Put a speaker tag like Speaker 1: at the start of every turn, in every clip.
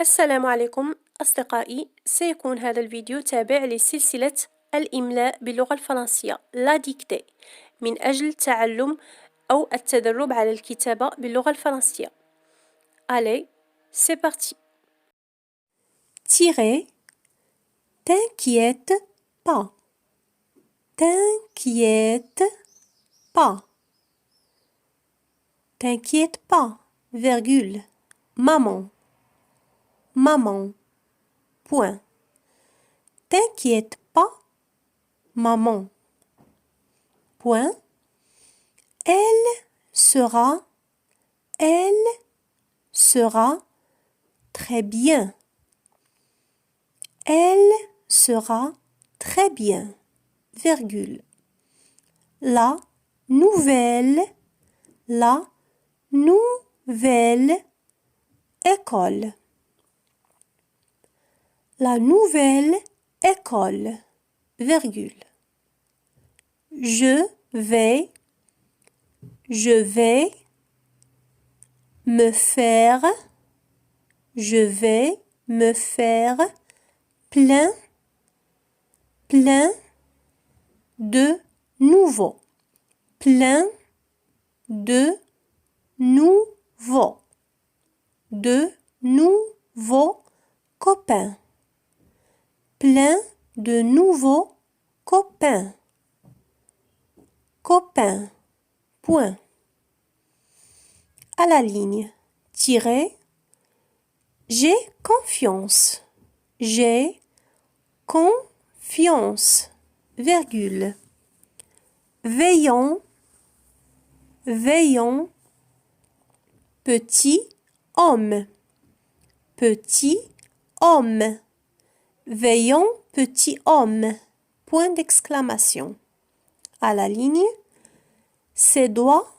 Speaker 1: السلام عليكم أصدقائي. سيكون هذا الفيديو تابع لسلسلة الإملاء باللغة الفرنسية لا ديكتي من أجل تعلم أو التدرب على الكتابة باللغة الفرنسية. Allez, c'est parti.
Speaker 2: Tirer, t'inquiète pas. T'inquiète pas. T'inquiète pas, virgule. Maman. Maman. Point. T'inquiète pas, maman. Point. Elle sera très bien. Elle sera très bien, virgule. La nouvelle école. La nouvelle école, virgule. Je vais me faire plein de nouveaux copains. Plein de nouveaux copains. Copain. Point. À la ligne. Tirer. J'ai confiance. J'ai confiance. Virgule. Veillons. Petit homme. Veillons, petit homme. Point d'exclamation. À la ligne. Ses doigts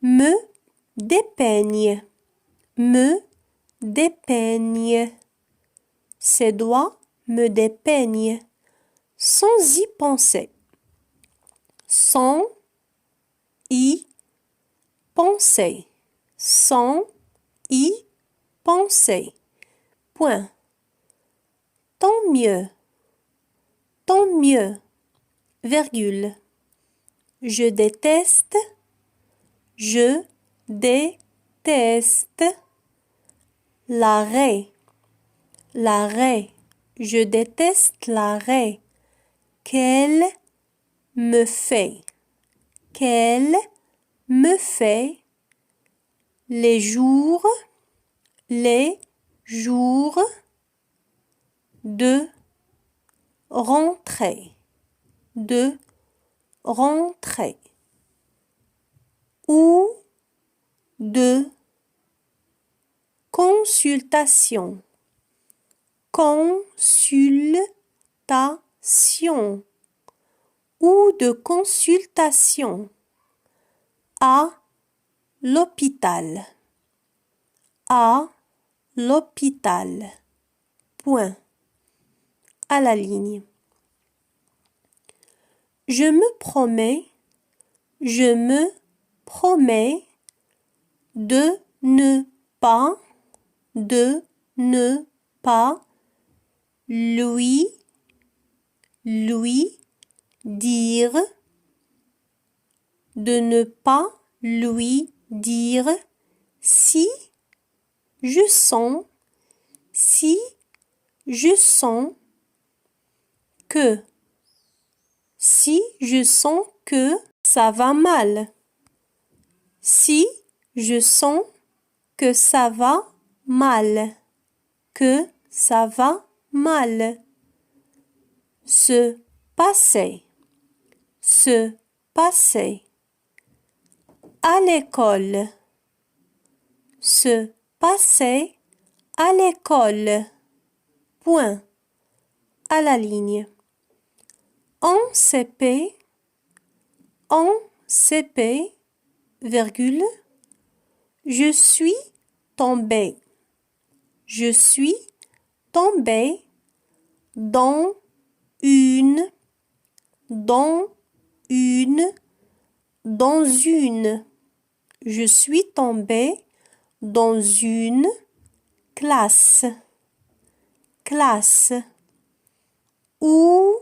Speaker 2: me dépeignent. Ses doigts me dépeignent. Sans y penser. Sans y penser. Point. Tant mieux. Virgule. Je déteste l'arrêt. Je déteste l'arrêt. Qu'elle me fait. Les jours de rentrée. Ou de consultation. Ou de consultation. À l'hôpital. Point. À la ligne. Je me promets de ne pas lui dire si je sens que ça va mal. Si je sens que ça va mal. Se passer. À l'école. Se passer à l'école. Point. À la ligne. En CP, virgule, je suis tombé dans une dans une. Je suis tombé dans une classe. Classe. Où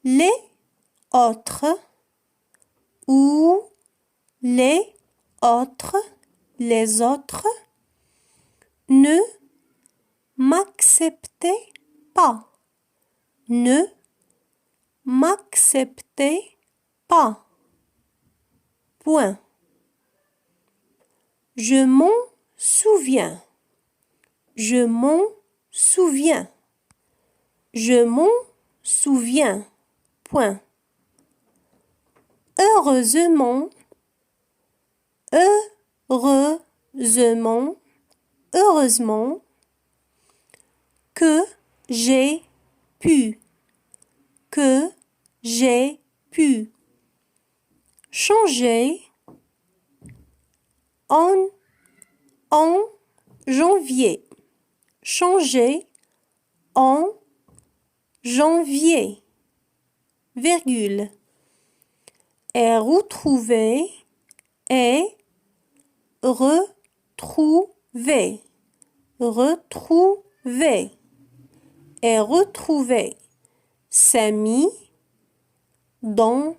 Speaker 2: les autres, où les autres, les autres ne m'acceptaient pas. Ne m'acceptaient pas. Point. Je m'en souviens. Je m'en souviens. Je m'en souviens. Point. Heureusement, heureusement, heureusement que j'ai pu changer en janvier. Changer en janvier. Virgule. Et retrouver et retrouver. Retrouver. Et retrouver. Samy dans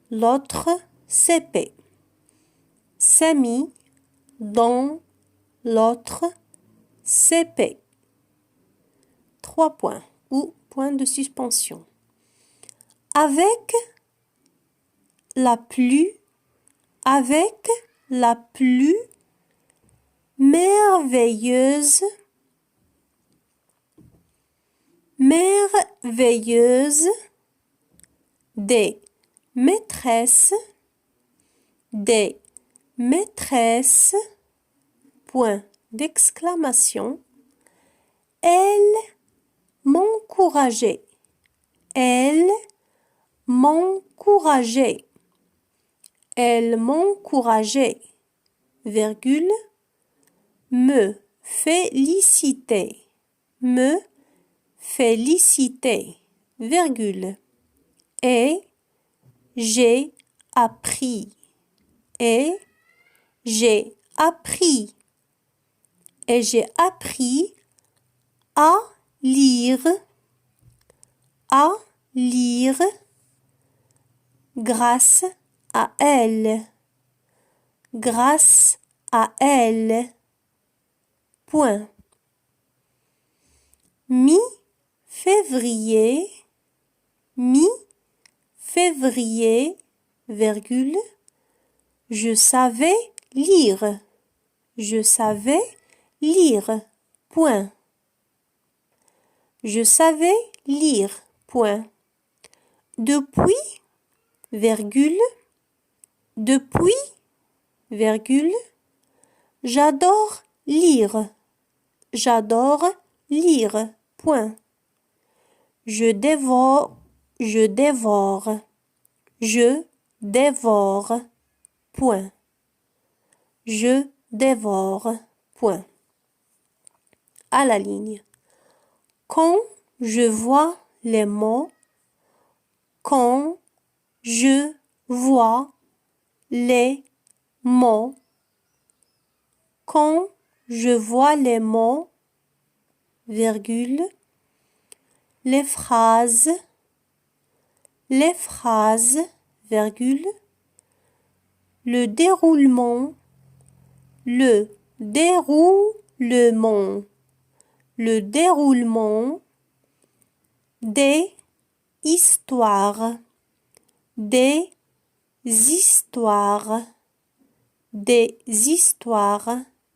Speaker 2: l'autre CP. Samy dans l'autre CP. 3 points ou point de suspension. Avec la plus merveilleuse des maîtresses, point d'exclamation, elle m'encourageait, virgule, me féliciter, virgule, et j'ai appris, à lire, grâce à elle, point. Mi-février, virgule, je savais lire, point. Je savais lire, point. Depuis, virgule, j'adore lire, point. Je dévore, point. Je dévore, point. À la ligne. Quand je vois les mots, quand je vois les mots, quand je vois les mots, virgule, les phrases, virgule, le déroulement, des histoires,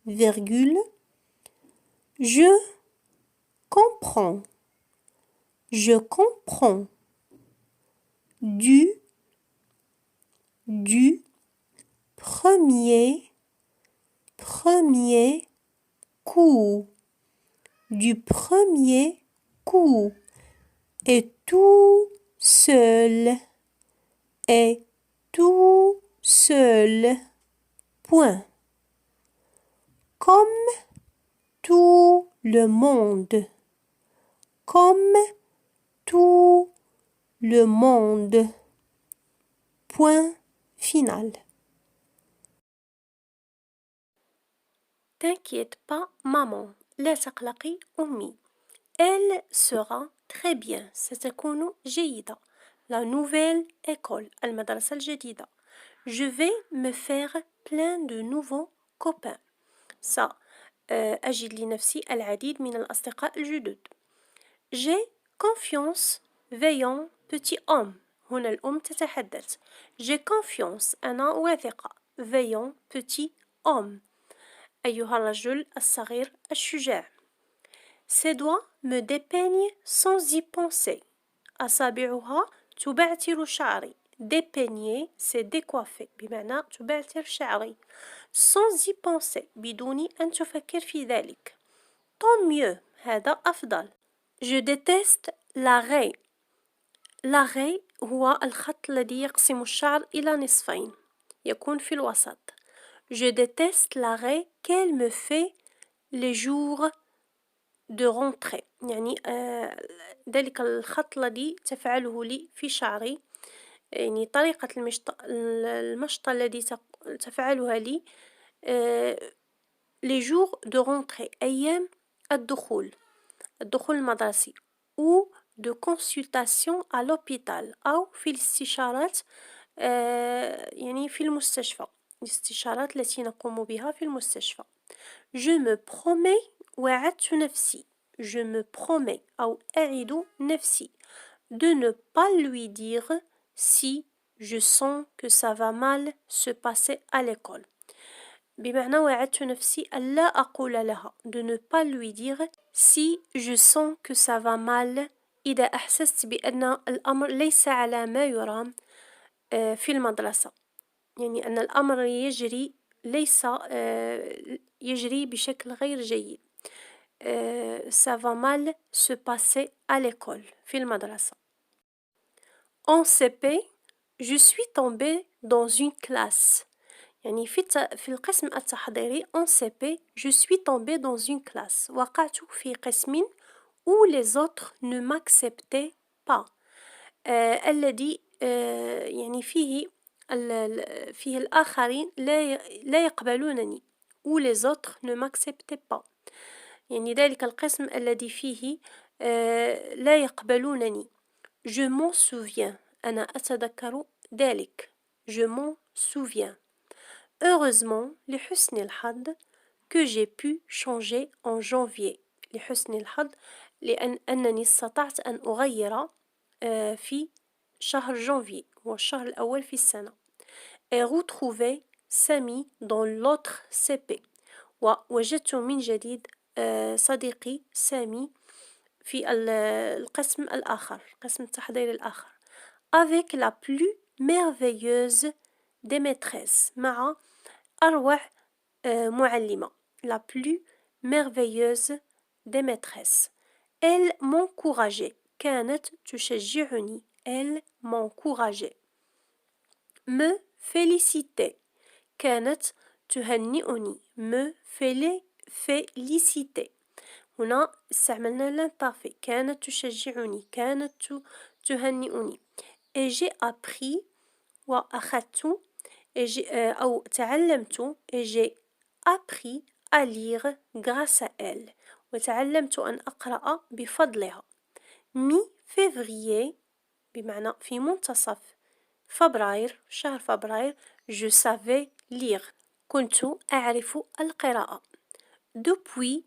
Speaker 2: virgule, je comprends, du premier coup, et tout seul, point. Comme tout le monde, Point final.
Speaker 1: T'inquiète pas, maman. لا تقلقي أمي. Elle sera très bien. ستكون جيدة. La nouvelle école. المدرسة الجديدة. Je vais me faire plein de nouveaux copains. أجد لنفسي العديد من الأصدقاء الجدد. J'ai confiance. Veillons, petit homme. هنا الأم تتحدث. J'ai confiance. أنا واثقة. Veillons, petit homme. أيها الرجل الصغير الشجاع. Ses doigts me dépeignent sans y penser. أصابعها تبعتر شعري. Dépeigner, c'est décoiffer. بمعنى تبعتر شعري. Sans y penser. بدون أن تفكر في ذلك. Tant mieux. هذا أفضل. Je déteste l'arrêt. L'arrêt هو الخط الذي يقسم الشعر إلى نصفين. يكون في الوسط. Je déteste l'arrêt qu'elle me fait les jours de rentrée. يعني ذلك الخط الذي تفعله لي في شعري. يعني طريقة المشط الذي تفعلها لي les jours de rentrée. أيام الدخول المدرسي. ou de consultation à l'hôpital أو في الاستشارات يعني في المستشفى. الاستشارات التي نقوم بها في المستشفى. Je me promets وعدت نفسي. Je me promets أو أعد نفسي de ne pas lui dire si je sens que ça va mal se passer à l'école. بمعنى وعدت نفسي ألا أقول لها de ne pas lui dire si je sens que ça va mal إذا أحسست بأن الأمر ليس على ما يرام في المدرسة. يعني أن الأمر يجري بشكل غير جيد. Ça va mal se passer à l'école في المدرسة. En CP, je suis tombée dans une classe. يعني في القسم التحضيري en CP, je suis tombée dans une classe. وقعت في قسم où les autres ne m'acceptaient pas. الذي يعني فيه الآخرين لا يقبلونني. où les autres ne m'acceptaient pas. يعني ذلك القسم الذي فيه لا يقبلونني. Je m'en souviens. أنا أتذكر ذلك. Je m'en souviens. Heureusement, لحسن الحظ, que j'ai pu changer en janvier. لحسن الحظ لأن أنني استطعت أن أغير في شهر جانفي هو الشهر الأول في السنة. Et retrouver Sami dans l'autre CP. ووجدت من جديد صديقي سامي في القسم الآخر. القسم التحضيري الآخر. Avec la plus merveilleuse des maîtresses. مع أروع معلمة. La plus merveilleuse des maîtresses. Elle m'encourageait. كانت تشجعني. Elle m'encourageait. Me féliciter. كانت تهنئني. me féliciter. هنا استعملنا l'imparfait. كانت تشجعني. كانت تهنئني. Et j'ai appris وأخذت أو تعلمت. Et j'ai appris à lire grâce à elle. وتعلمت أن أقرأ بفضلها. mi-février بمعنى في منتصف فبراير شهر فبراير je savais lire كنت أعرف القراءة. depuis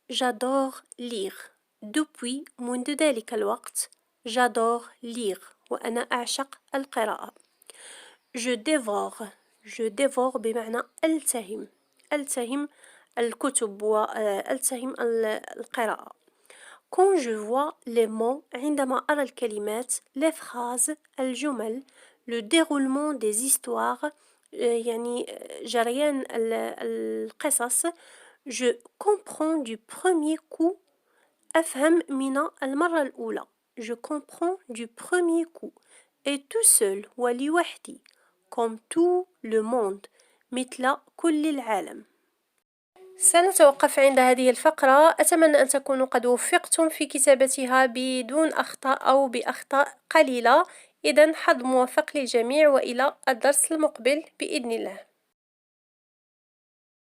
Speaker 1: j'adore lire. depuis منذ ذلك الوقت j'adore lire وأنا أعشق القراءة. je dévore بمعنى ألتهم الكتب وألتهم القراءة. Quand je vois les mots عندما أرى الكلمات les phrases الجمل le déroulement des histoires يعني جريان القصص je comprends du premier coup أفهم من المرة الأولى. je comprends du premier coup et tout seul ولوحدي comme tout le monde مثل كل العالم. سنتوقف عند هذه الفقرة. أتمنى أن تكونوا قد وفقتم في كتابتها بدون أخطاء أو بأخطاء قليلة. إذا حظ موفق للجميع، وإلى الدرس المقبل بإذن الله.